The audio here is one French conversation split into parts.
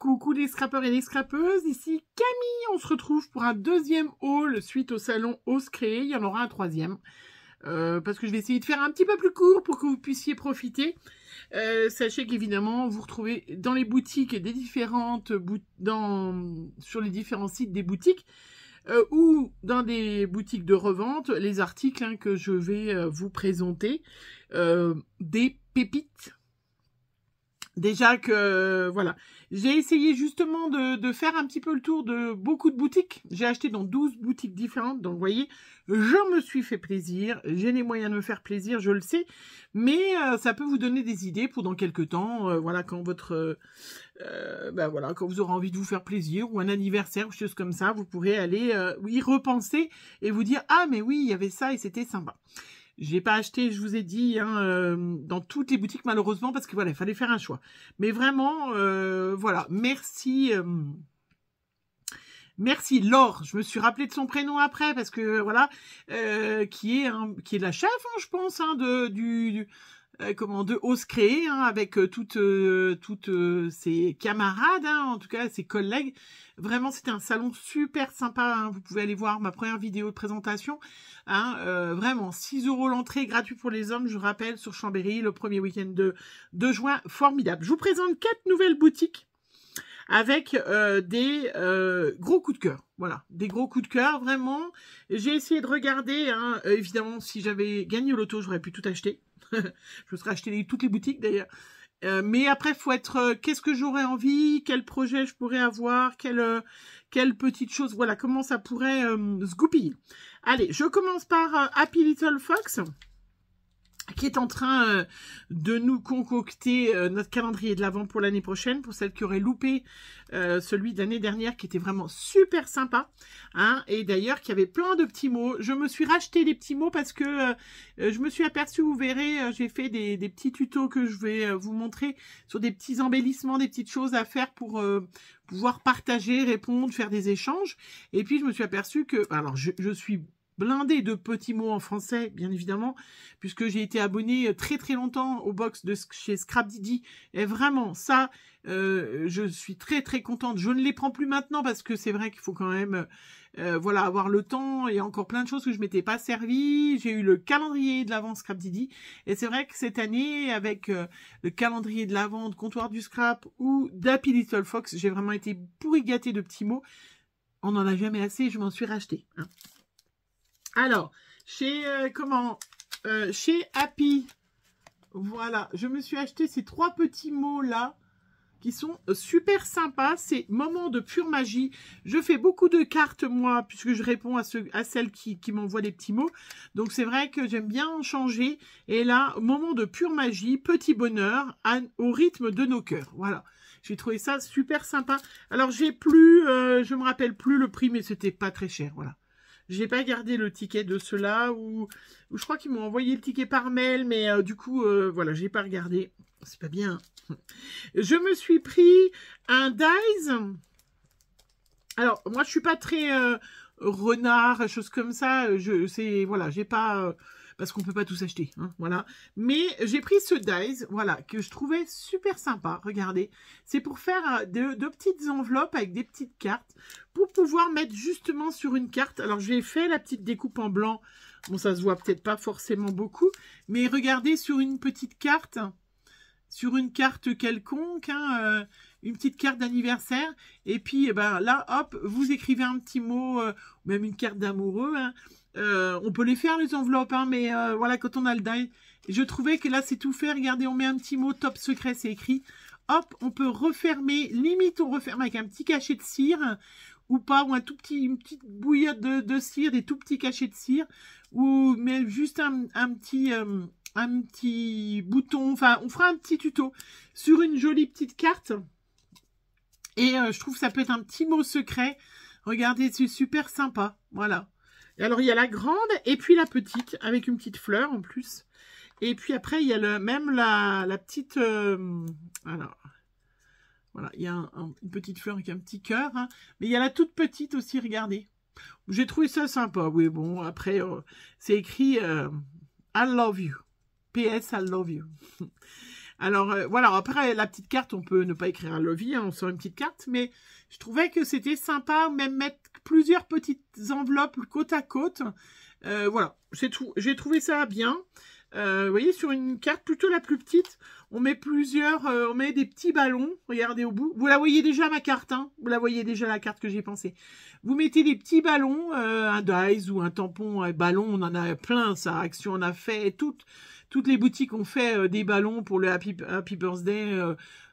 Coucou les scrappeurs et les scrappeuses, ici Camille, on se retrouve pour un deuxième haul suite au salon Ose Créer, il y en aura un troisième. Parce que je vais essayer de faire un petit peu plus court pour que vous puissiez profiter. Sachez qu'évidemment, vous retrouvez dans les boutiques des différentes sur les différents sites des boutiques ou dans des boutiques de revente, les articles que je vais vous présenter, des pépites. Déjà que, voilà, j'ai essayé justement de faire un petit peu le tour de beaucoup de boutiques. J'ai acheté dans 12 boutiques différentes, donc vous voyez, je me suis fait plaisir. J'ai les moyens de me faire plaisir, je le sais. Mais ça peut vous donner des idées pour dans quelques temps, voilà, quand quand vous aurez envie de vous faire plaisir, ou un anniversaire, ou des choses comme ça, vous pourrez aller y repenser et vous dire « Ah, mais oui, il y avait ça et c'était sympa ». J'ai pas acheté, je vous ai dit, dans toutes les boutiques malheureusement parce que voilà, il fallait faire un choix. Mais vraiment, voilà, merci, merci Laure. Je me suis rappelé de son prénom après parce que voilà, qui est la chef, je pense, de Ose Créer, avec toutes ses camarades, en tout cas ses collègues. Vraiment, c'était un salon super sympa. Vous pouvez aller voir ma première vidéo de présentation. Vraiment, 6 € l'entrée, gratuit pour les hommes, je rappelle, sur Chambéry, le premier week-end de juin. Formidable. Je vous présente 4 nouvelles boutiques avec des gros coups de cœur. Voilà, des gros coups de cœur, vraiment. J'ai essayé de regarder, évidemment, si j'avais gagné au loto, j'aurais pu tout acheter. Je me serais acheté toutes les boutiques d'ailleurs. Mais après, il faut être... qu'est-ce que j'aurais envie? Quel projet je pourrais avoir? Quelle petite chose? Voilà, comment ça pourrait se goupiller. Allez, je commence par Happy Little Fox, qui est en train de nous concocter notre calendrier de l'Avent pour l'année prochaine, pour celles qui auraient loupé celui de l'année dernière, qui était vraiment super sympa, et d'ailleurs qui avait plein de petits mots. Je me suis racheté des petits mots parce que je me suis aperçue, vous verrez, j'ai fait des petits tutos que je vais vous montrer sur des petits embellissements, des petites choses à faire pour pouvoir partager, répondre, faire des échanges. Et puis je me suis aperçue que, alors je suis blindé de petits mots en français, bien évidemment, puisque j'ai été abonnée très très longtemps au box de chez Scrapdiddy. Et vraiment, ça, je suis très très contente. Je ne les prends plus maintenant parce que c'est vrai qu'il faut quand même voilà, avoir le temps et encore plein de choses que je m'étais pas servi. J'ai eu le calendrier de l'Avent Scrapdiddy. Et c'est vrai que cette année, avec le calendrier de l'Avent de Comptoir du Scrap ou d'Happy Little Fox, j'ai vraiment été pourri gâtée de petits mots. On n'en a jamais assez, je m'en suis racheté. Alors, chez Happy, voilà, je me suis acheté ces 3 petits mots-là, qui sont super sympas. C'est moment de pure magie. Je fais beaucoup de cartes, moi, puisque je réponds à celles qui m'envoient des petits mots. Donc, c'est vrai que j'aime bien changer. Et là, moment de pure magie, petit bonheur, au rythme de nos cœurs. Voilà. J'ai trouvé ça super sympa. Alors, je me rappelle plus le prix, mais c'était pas très cher, voilà. J'ai pas gardé le ticket de ceux-là, ou je crois qu'ils m'ont envoyé le ticket par mail, mais du coup, voilà, j'ai pas regardé. C'est pas bien. Je me suis pris un Dies. Alors, moi, je suis pas très renard, choses comme ça. Voilà, j'ai pas... parce qu'on peut pas tous acheter, voilà. Mais j'ai pris ce Dies, voilà, que je trouvais super sympa. Regardez, c'est pour faire de petites enveloppes avec des petites cartes, pour pouvoir mettre justement sur une carte. Alors, j'ai fait la petite découpe en blanc. Bon, ça se voit peut-être pas forcément beaucoup, mais regardez sur une petite carte, sur une carte quelconque, une petite carte d'anniversaire. Et puis, là, hop, vous écrivez un petit mot, même une carte d'amoureux, on peut les faire les enveloppes, mais voilà, quand on a le die, je trouvais que là c'est tout fait. Regardez, on met un petit mot top secret, c'est écrit. Hop, on peut refermer, limite on referme avec un petit cachet de cire, ou pas, ou une petite bouillotte de cire, des tout petits cachets de cire, ou mais juste un petit bouton. Enfin, on fera un petit tuto sur une jolie petite carte. Et je trouve que ça peut être un petit mot secret. Regardez, c'est super sympa, voilà. Alors, il y a la grande et puis la petite, avec une petite fleur en plus. Et puis après, il y a même la petite... alors, voilà, il y a une petite fleur avec un petit cœur. Mais il y a la toute petite aussi, regardez. J'ai trouvé ça sympa. Oui, bon, après, c'est écrit I love you. PS, I love you. Alors, voilà, après, la petite carte, on peut ne pas écrire un Lovey, hein, on sort une petite carte, mais je trouvais que c'était sympa, même mettre plusieurs petites enveloppes côte à côte. Voilà, c'est tout. J'ai trouvé ça bien. Vous voyez, sur une carte plutôt la plus petite, on met on met des petits ballons. Regardez au bout. Vous la voyez déjà, ma carte, hein? Vous la voyez déjà, la carte que j'ai pensée. Vous mettez des petits ballons, un dice ou un tampon, un ballon, on en a plein, ça. Action, on a fait toutes les boutiques ont fait des ballons pour le Happy Birthday.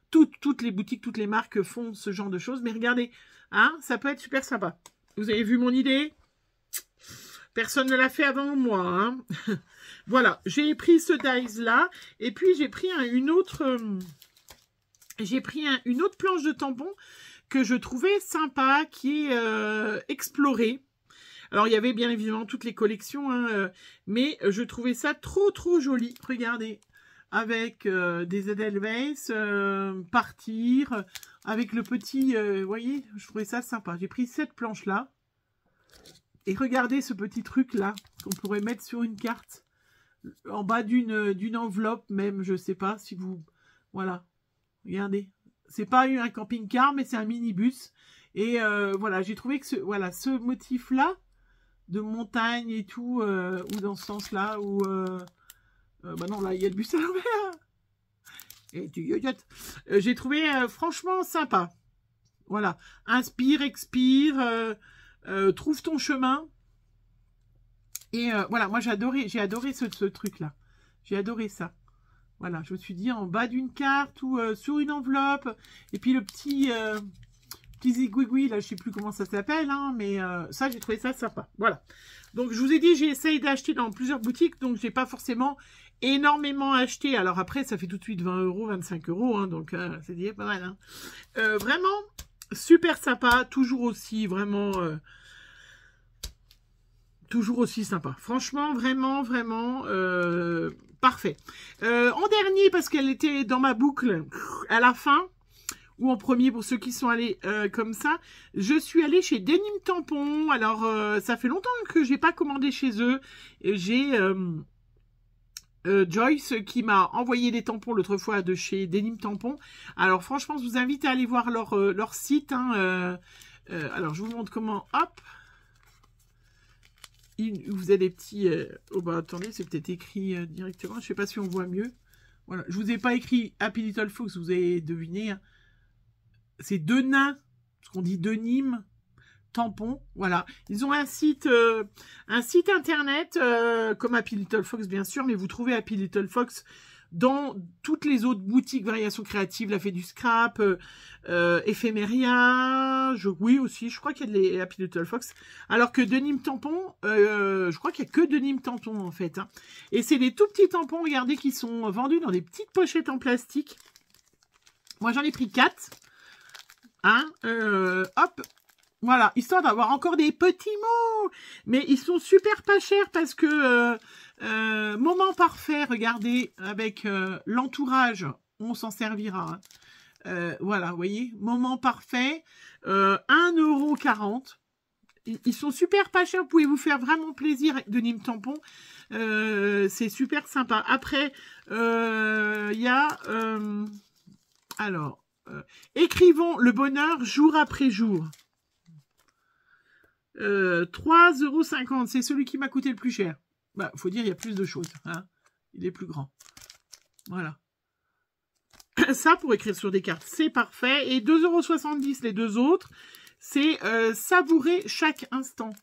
Toutes les boutiques, toutes les marques font ce genre de choses. Mais regardez, hein, ça peut être super sympa. Vous avez vu mon idée? Personne ne l'a fait avant moi, hein. Voilà, j'ai pris ce dice-là. Et puis, j'ai pris une autre planche de tampons que je trouvais sympa, qui est explorée. Alors, il y avait bien évidemment toutes les collections, hein, mais je trouvais ça trop joli. Regardez, avec des Edelweiss, partir, avec le petit, vous voyez, je trouvais ça sympa. J'ai pris cette planche-là. Et regardez ce petit truc-là, qu'on pourrait mettre sur une carte, en bas d'une enveloppe même, je sais pas si vous... Voilà, regardez. C'est pas un camping-car, mais c'est un minibus. Et voilà, j'ai trouvé que ce motif-là, de montagne et tout, ou dans ce sens-là, ou... bah non, là, il y a le bus à l'envers. Et tu yoyotes. J'ai trouvé franchement sympa. Voilà. Inspire, expire, trouve ton chemin. Et voilà, moi j'ai adoré ce truc-là. J'ai adoré ça. Voilà, je me suis dit en bas d'une carte ou sur une enveloppe. Et puis le petit zigouigoui, là, je sais plus comment ça s'appelle, hein, mais ça, j'ai trouvé ça sympa. Voilà. Donc, je vous ai dit, j'ai essayé d'acheter dans plusieurs boutiques, donc j'ai pas forcément énormément acheté. Alors après, ça fait tout de suite 20 €, 25 €, hein, donc c'est déjà pas mal. Hein. Vraiment, super sympa, toujours aussi, vraiment... toujours aussi sympa. Franchement, vraiment, parfait. En dernier, parce qu'elle était dans ma boucle à la fin, ou en premier pour ceux qui sont allés comme ça, je suis allée chez Denim Tampon. Alors, ça fait longtemps que j'ai pas commandé chez eux. J'ai Joyce qui m'a envoyé des tampons l'autre fois de chez Denim Tampon. Alors, franchement, je vous invite à aller voir leur site. Hein, alors, je vous montre comment. Hop. Vous avez des petits... oh bah attendez, c'est peut-être écrit directement. Je sais pas si on voit mieux. Voilà, je vous ai pas écrit Happy Little Fox, vous avez deviné. Hein. C'est deux nains, ce qu'on dit Denim Tampon. Voilà, ils ont un site internet comme Happy Little Fox bien sûr, mais vous trouvez Happy Little Fox dans toutes les autres boutiques variations créatives, la Fée du Scrap, Ephemeria, oui aussi, je crois qu'il y a des Happy Little Fox, alors que Denim Tampon, je crois qu'il n'y a que Denim Tampon en fait. Hein. Et c'est des tout petits tampons, regardez, qui sont vendus dans des petites pochettes en plastique. Moi j'en ai pris 4. Hein, hop, voilà, histoire d'avoir encore des petits mots. Mais ils sont super pas chers parce que moment parfait, regardez, avec l'entourage, on s'en servira. Hein. Voilà, vous voyez, moment parfait, 1,40 €. Ils sont super pas chers, vous pouvez vous faire vraiment plaisir avec Denim Tampon. C'est super sympa. Après, il y a... alors... écrivons le bonheur jour après jour. 3,50 €, c'est celui qui m'a coûté le plus cher. Bah, faut dire, il y a plus de choses. Hein. Il est plus grand. Voilà. Ça, pour écrire sur des cartes, c'est parfait. Et 2,70 € les deux autres, c'est savourer chaque instant.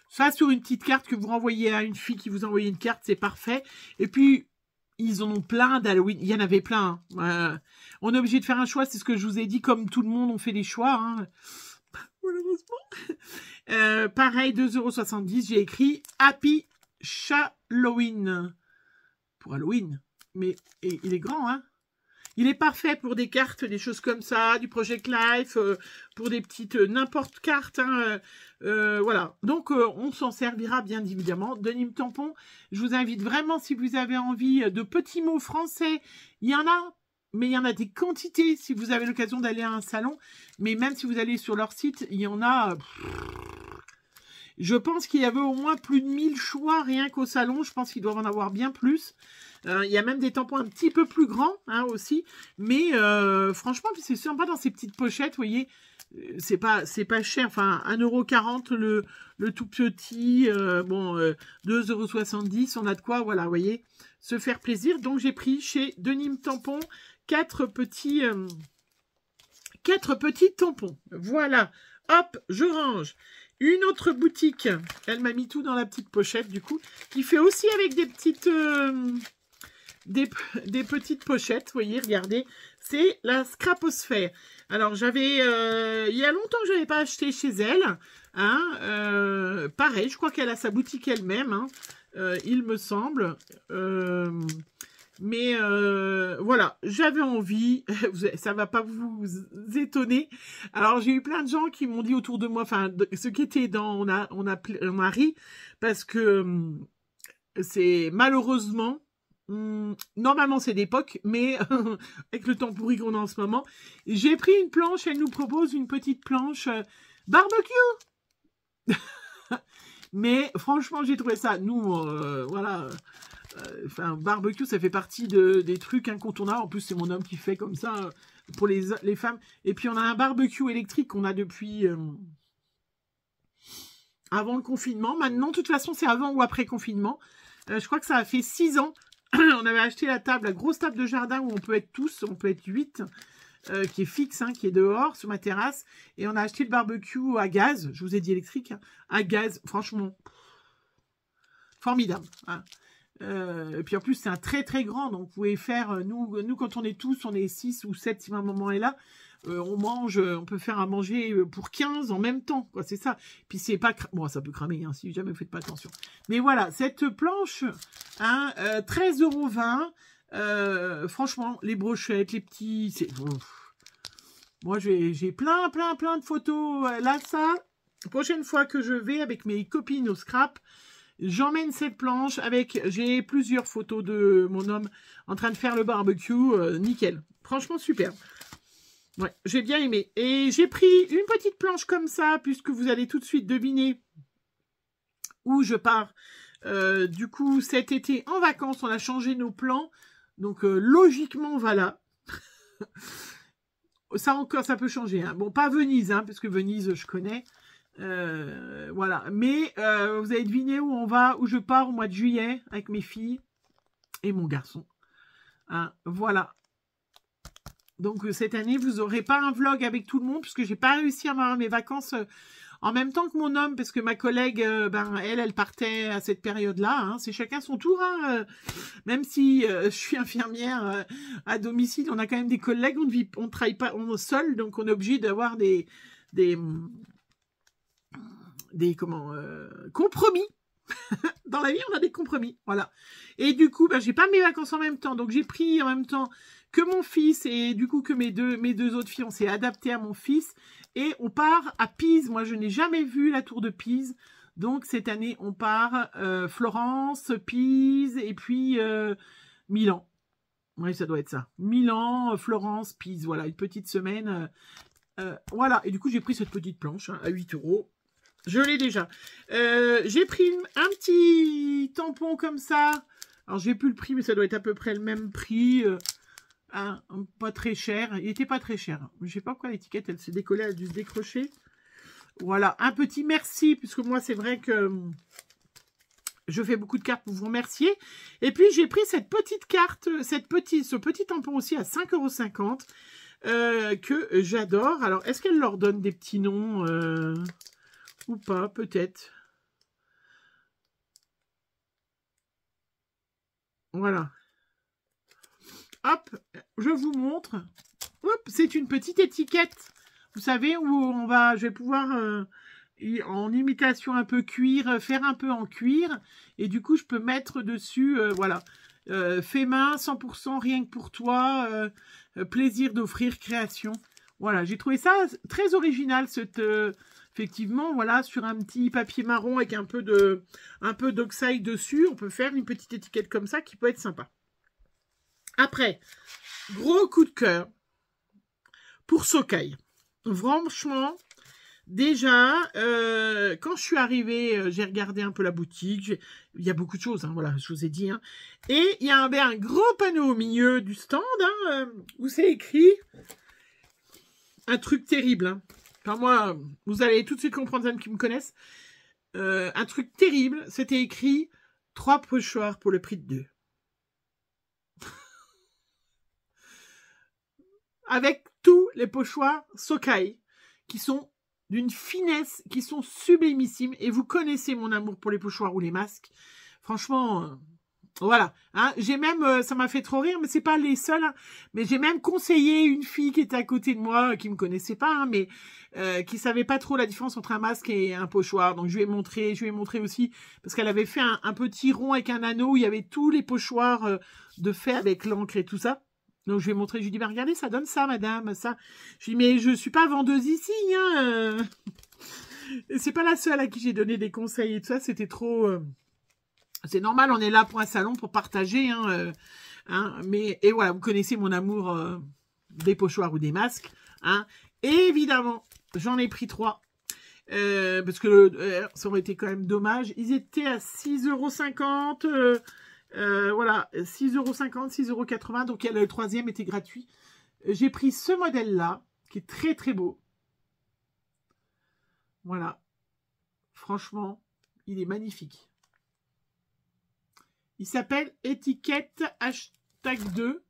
Ça, sur une petite carte que vous renvoyez à une fille qui vous envoie une carte, c'est parfait. Et puis... ils en ont plein d'Halloween. Il y en avait plein. Hein. On est obligé de faire un choix. C'est ce que je vous ai dit. Comme tout le monde, on fait des choix. Hein. Malheureusement. Pareil, 2,70 €. J'ai écrit Happy Halloween. Pour Halloween. Mais il est grand, hein. Il est parfait pour des cartes, des choses comme ça, du Project Life, pour des petites n'importe cartes. Hein, voilà. Donc, on s'en servira bien évidemment. Denim Tampon, je vous invite vraiment, si vous avez envie de petits mots français, il y en a, mais il y en a des quantités si vous avez l'occasion d'aller à un salon. Mais même si vous allez sur leur site, il y en a... Je pense qu'il y avait au moins plus de 1000 choix rien qu'au salon. Je pense qu'il doit en avoir bien plus. Il y a même des tampons un petit peu plus grands hein, aussi. Mais franchement, c'est sympa dans ces petites pochettes, vous voyez. C'est pas cher. Enfin, 1,40 € le tout petit. Bon, 2,70 €. On a de quoi, voilà, vous voyez, se faire plaisir. Donc, j'ai pris chez Denim Tampon 4 petits tampons. Voilà. Hop, je range. Une autre boutique, elle m'a mis tout dans la petite pochette du coup, qui fait aussi avec des petites petites pochettes, vous voyez, regardez, c'est la Scraposphère. Alors j'avais, il y a longtemps que je n'avais pas acheté chez elle, hein, pareil, je crois qu'elle a sa boutique elle-même, hein, il me semble, mais voilà, j'avais envie, ça va pas vous étonner. Alors j'ai eu plein de gens qui m'ont dit autour de moi, enfin ceux qui étaient dans, on a ri parce que c'est malheureusement, normalement c'est d'époque, mais avec le temps pourri qu'on a en ce moment, j'ai pris une planche. Elle nous propose une petite planche barbecue. Mais franchement j'ai trouvé ça, nous voilà. Enfin, barbecue, ça fait partie des trucs incontournables. En plus, c'est mon homme qui fait comme ça pour les femmes. Et puis, on a un barbecue électrique qu'on a depuis avant le confinement. Maintenant, de toute façon, c'est avant ou après confinement. Je crois que ça a fait 6 ans. On avait acheté la table, la grosse table de jardin où on peut être tous, on peut être 8, qui est fixe, hein, qui est dehors, sur ma terrasse. Et on a acheté le barbecue à gaz. Je vous ai dit électrique, hein, à gaz. Franchement, formidable, hein. Et puis en plus c'est un très très grand, donc vous pouvez faire, nous quand on est tous, on est 6 ou 7 si ma maman est là, on mange, on peut faire à manger pour 15 en même temps, quoi, c'est ça. Puis c'est pas, bon ça peut cramer, hein, si jamais vous faites pas attention. Mais voilà, cette planche, hein, 13,20 €, franchement, les brochettes, les petits, c'est... Moi j'ai plein de photos, là ça, prochaine fois que je vais avec mes copines au scrap, j'emmène cette planche avec, j'ai plusieurs photos de mon homme en train de faire le barbecue, nickel. Franchement, super. Ouais, j'ai bien aimé. Et j'ai pris une petite planche comme ça, puisque vous allez tout de suite deviner où je pars. Du coup, cet été, en vacances, on a changé nos plans. Donc, logiquement, voilà. Ça encore, ça peut changer, hein. Bon, pas Venise, hein, parce que Venise, je connais. Voilà, mais vous avez deviné où on va, où je pars au mois de juillet avec mes filles et mon garçon, hein, voilà. Donc cette année vous aurez pas un vlog avec tout le monde puisque j'ai pas réussi à avoir mes vacances en même temps que mon homme, parce que ma collègue ben elle partait à cette période là, hein. C'est chacun son tour, hein. Même si je suis infirmière à domicile, on a quand même des collègues, on travaille pas seul, donc on est obligé d'avoir des compromis. Dans la vie, on a des compromis, voilà. Et du coup, ben, j'ai pas mes vacances en même temps, donc j'ai pris en même temps que mon fils, et du coup que mes deux autres filles, on s'est adapté à mon fils, et on part à Pise. Moi, je n'ai jamais vu la tour de Pise, donc cette année, on part Florence, Pise, et puis Milan. Oui, ça doit être ça. Milan, Florence, Pise, voilà, une petite semaine. Voilà, et du coup, j'ai pris cette petite planche, hein, à 8 €. Je l'ai déjà. J'ai pris un petit tampon comme ça. Alors, j'ai plus le prix, mais ça doit être à peu près le même prix. Hein, pas très cher. Il était pas très cher. Je sais pas pourquoi l'étiquette, elle s'est décollée, elle a dû se décrocher. Voilà, un petit merci, puisque moi, c'est vrai que je fais beaucoup de cartes pour vous remercier. Et puis, j'ai pris cette petite carte, ce petit tampon aussi à 5,50 € que j'adore. Alors, est-ce qu'elle leur donne des petits noms ou pas, peut-être. Voilà. Hop, je vous montre. Hop, c'est une petite étiquette. Vous savez où on va, je vais pouvoir, en imitation un peu cuir, faire un peu en cuir. Et du coup, je peux mettre dessus, voilà. Fait main, 100%, rien que pour toi. Plaisir d'offrir, création. Voilà, j'ai trouvé ça très original, cette... effectivement, voilà, sur un petit papier marron avec un peu d'oxyde dessus, on peut faire une petite étiquette comme ça qui peut être sympa. Après, gros coup de cœur pour Socai. Franchement, déjà, quand je suis arrivée, j'ai regardé un peu la boutique. Il y a beaucoup de choses, hein, voilà, je vous ai dit. Hein. Et il y avait un gros panneau au milieu du stand hein, où c'est écrit un truc terrible. Hein. Enfin, moi, vous allez tout de suite comprendre, ceux qui me connaissent. Un truc terrible, c'était écrit 3 pochoirs pour le prix de 2. Avec tous les pochoirs Socai, qui sont d'une finesse, qui sont sublimissimes. Et vous connaissez mon amour pour les pochoirs ou les masques. Franchement, voilà. Hein, j'ai même, ça m'a fait trop rire, mais c'est pas les seuls. Hein, mais j'ai même conseillé une fille qui était à côté de moi, qui me connaissait pas, hein, mais qui savait pas trop la différence entre un masque et un pochoir. Donc je lui ai montré aussi, parce qu'elle avait fait un petit rond avec un anneau où il y avait tous les pochoirs de fait avec l'encre et tout ça. Donc je lui ai montré, je lui ai dit, bah, regardez, ça donne ça, madame, ça. Je lui ai dit, mais je suis pas vendeuse ici, hein. C'est pas la seule à qui j'ai donné des conseils et tout ça, c'était trop... C'est normal, on est là pour un salon, pour partager, hein, mais, et voilà, vous connaissez mon amour des pochoirs ou des masques, hein. Et évidemment, j'en ai pris 3. Parce que ça aurait été quand même dommage. Ils étaient à 6,50 €. Voilà, 6,50 €, 6,80 €. Donc, le 3e était gratuit. J'ai pris ce modèle-là, qui est très, très beau. Voilà. Franchement, il est magnifique. Il s'appelle étiquette #2.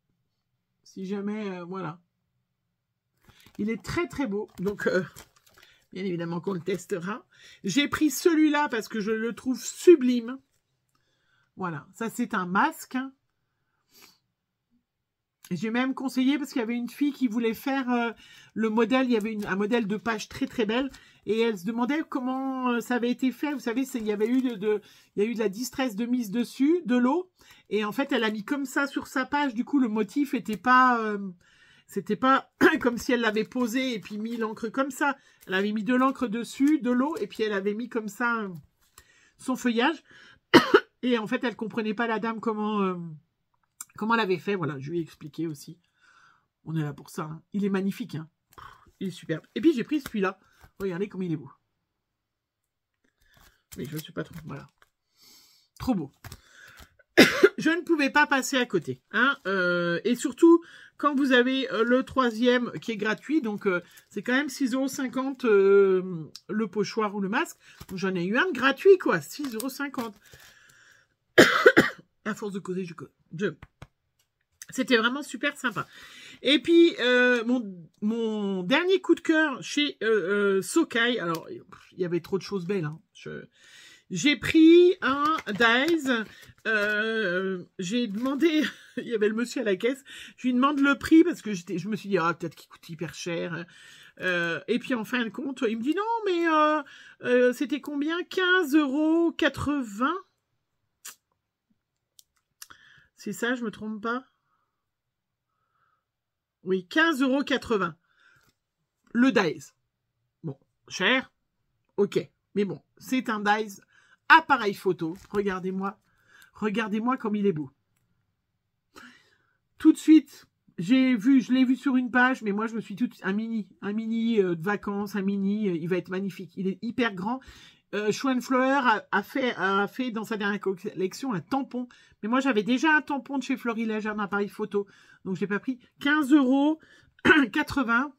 Si jamais, voilà. Il est très, très beau. Donc, bien évidemment qu'on le testera. J'ai pris celui-là parce que je le trouve sublime. Voilà, ça c'est un masque. J'ai même conseillé parce qu'il y avait une fille qui voulait faire le modèle. Il y avait un modèle de page très très belle. Et elle se demandait comment ça avait été fait. Vous savez, il y a eu de la distress de mise dessus, de l'eau. Et en fait, elle a mis comme ça sur sa page. Du coup, le motif n'était pas... c'était pas comme si elle l'avait posé et puis mis l'encre comme ça. Elle avait mis de l'encre dessus, de l'eau. Et puis elle avait mis comme ça son feuillage. Et en fait, elle comprenait pas la dame comment elle avait fait. Voilà, je lui ai expliqué aussi. On est là pour ça. Hein. Il est magnifique. Hein. Il est superbe. Et puis, j'ai pris celui-là. Regardez comme il est beau. Mais je ne suis pas trop... Voilà. Trop beau. Je ne pouvais pas passer à côté. Hein. Et surtout, quand vous avez le 3e qui est gratuit, donc c'est quand même 6,50 € le pochoir ou le masque. J'en ai eu un de gratuit, quoi. 6,50 €. À force de causer, c'était vraiment super sympa. Et puis, mon dernier coup de cœur chez Socai, alors, il y avait trop de choses belles. Hein. J'ai pris un Dies. J'ai demandé, il y avait le monsieur à la caisse, je lui demande le prix parce que je me suis dit, ah, peut-être qu'il coûte hyper cher. Et puis, en fin de compte, il me dit, non, mais c'était combien? 15,80 €. C'est ça, je me trompe pas? Oui, 15,80 €. Le Dies. Bon, cher. Ok. Mais bon, c'est un Dies appareil photo. Regardez-moi. Regardez-moi comme il est beau. Tout de suite, je l'ai vu sur une page, mais moi, je me suis un mini de vacances, un mini, il va être magnifique. Il est hyper grand. Schwanflower a fait dans sa dernière collection un tampon. Mais moi, j'avais déjà un tampon de chez Florilège, un appareil photo. Donc, je n'ai pas pris 15,80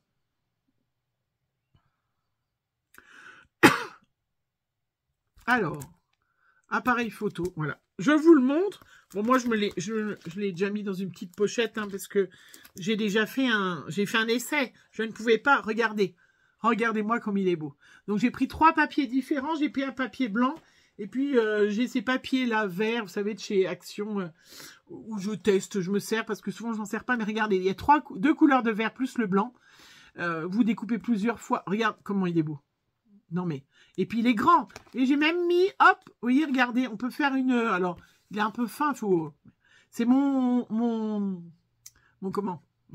€. Alors, appareil photo, voilà. Je vous le montre. Bon, moi, je l'ai déjà mis dans une petite pochette, hein, parce que j'ai fait un essai. Je ne pouvais pas. Regardez-moi comme il est beau. Donc, j'ai pris 3 papiers différents. J'ai pris un papier blanc. Et puis, j'ai ces papiers-là verts, vous savez, de chez Action, où je teste, je me sers, parce que souvent, je m'en sers pas. Mais regardez, il y a 2 couleurs de vert plus le blanc. Vous découpez plusieurs fois. Regarde comment il est beau. Non, mais... Et puis, il est grand. Et j'ai même mis, hop, vous voyez, regardez, on peut faire une... Alors, il est un peu fin, c'est mon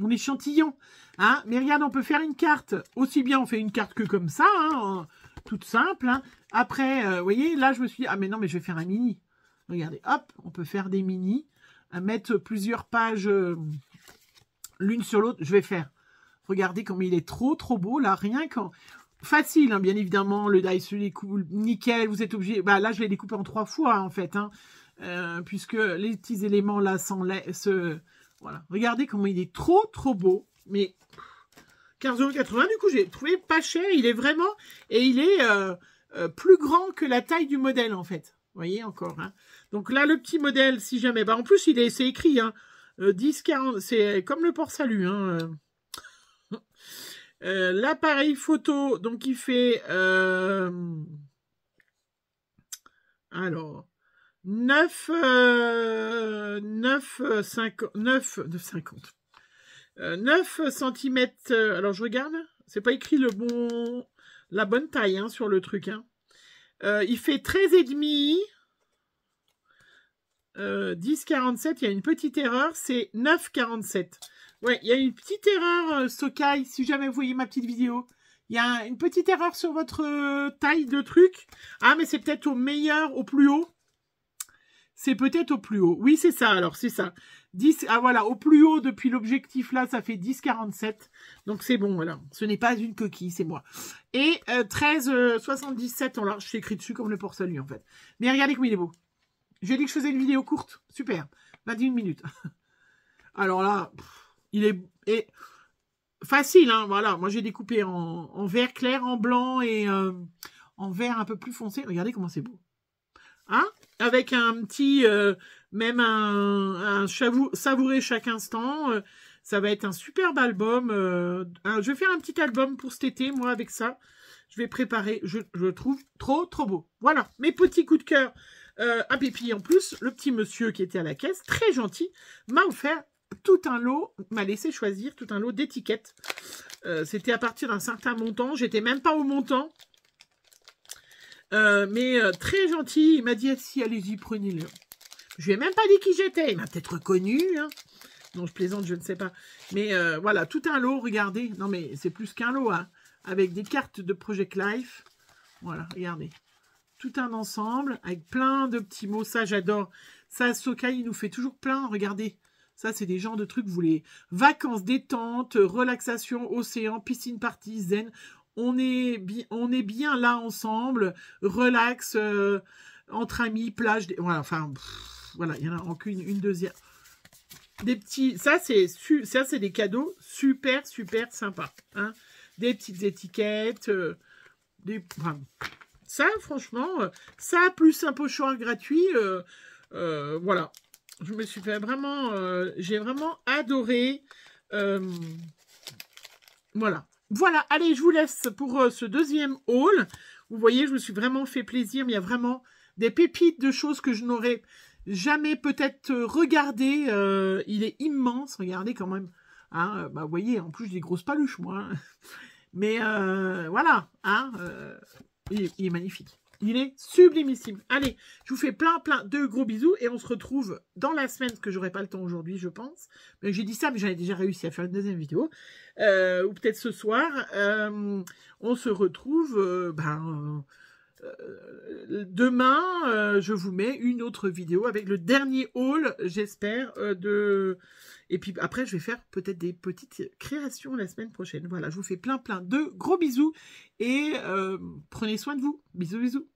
échantillon. Hein. Mais regarde, on peut faire une carte. Aussi bien, on fait une carte que comme ça, hein, toute simple. Hein. Après, vous voyez, là, je me suis dit, ah, mais non, mais je vais faire un mini. Regardez, hop, on peut faire des mini. À mettre plusieurs pages l'une sur l'autre. Je vais faire. Regardez comme il est trop, trop beau, là. Rien qu'en... facile, hein, bien évidemment, le die se découpe nickel, vous êtes obligé, bah là je l'ai découpé en 3 fois hein, en fait, hein, puisque les petits éléments là voilà, regardez comment il est trop beau, mais 15,80 €, du coup j'ai trouvé pas cher, il est vraiment, et il est plus grand que la taille du modèle en fait, vous voyez encore, hein. Donc là le petit modèle, si jamais, bah en plus c'est écrit, hein, 10-40, c'est comme le port salut, hein. L'appareil photo, donc il fait alors 9 cm. Alors je regarde, c'est pas écrit la bonne taille hein, sur le truc. Hein. Il fait 13,5. 10,47, il y a une petite erreur, c'est 9,47. Ouais, il y a une petite erreur, Sokai, si jamais vous voyez ma petite vidéo. Il y a une petite erreur sur votre taille de truc. Ah, mais c'est peut-être au meilleur, au plus haut. C'est peut-être au plus haut. Oui, c'est ça, alors, c'est ça. 10, ah voilà, au plus haut, depuis l'objectif là, ça fait 10,47. Donc c'est bon, voilà. Ce n'est pas une coquille, c'est moi. Et 13,77 en large, je suis écrit dessus comme le port salut, en fait. Mais regardez comme il est beau. J'ai dit que je faisais une vidéo courte. Super. 21 minutes. Alors là, il est facile, hein. Voilà. Moi, j'ai découpé en vert clair, en blanc et en vert un peu plus foncé. Regardez comment c'est beau. Hein? Avec un petit, même un savourer chaque instant. Ça va être un superbe album. Je vais faire un petit album pour cet été, moi, avec ça. Je vais préparer. Je trouve trop beau. Voilà. Mes petits coups de cœur. Ah, et puis en plus, le petit monsieur qui était à la caisse, très gentil, m'a offert tout un lot, m'a laissé choisir tout un lot d'étiquettes. C'était à partir d'un certain montant, j'étais même pas au montant. Mais très gentil, il m'a dit, si, allez-y, prenez-le. Je lui ai même pas dit qui j'étais, il m'a peut-être reconnu, hein. Non, je plaisante, je ne sais pas. Mais voilà, tout un lot, regardez. Non, mais c'est plus qu'un lot, hein. Avec des cartes de Project Life. Voilà, regardez. Tout un ensemble, avec plein de petits mots. Ça, j'adore. Ça, Sokai, il nous fait toujours plein. Regardez. Ça, c'est des genres de trucs. Vous les vacances, détente, relaxation, océan, piscine party, zen. On est bien là ensemble. Relax, entre amis, plage. Voilà, enfin, voilà. Il y en a encore une deuxième. Des petits... Ça, c'est des cadeaux super sympas. Hein. Des petites étiquettes. Enfin, ça, franchement, ça, plus un pochoir gratuit, voilà. Je me suis fait vraiment, j'ai vraiment adoré. Voilà. Voilà, allez, je vous laisse pour ce deuxième haul. Vous voyez, je me suis vraiment fait plaisir, mais il y a vraiment des pépites de choses que je n'aurais jamais peut-être regardées. Il est immense, regardez quand même. Hein, bah, vous voyez, en plus, j'ai des grosses paluches, moi. Hein. Mais voilà, hein, il est magnifique. Il est sublimissime. Allez, je vous fais plein de gros bisous et on se retrouve dans la semaine, parce que j'aurai pas le temps aujourd'hui, je pense. Mais j'ai dit ça, mais j'en ai déjà réussi à faire une deuxième vidéo. Ou peut-être ce soir. On se retrouve demain. Je vous mets une autre vidéo avec le dernier haul, j'espère, Et puis après, je vais faire peut-être des petites créations la semaine prochaine. Voilà, je vous fais plein de gros bisous et prenez soin de vous. Bisous.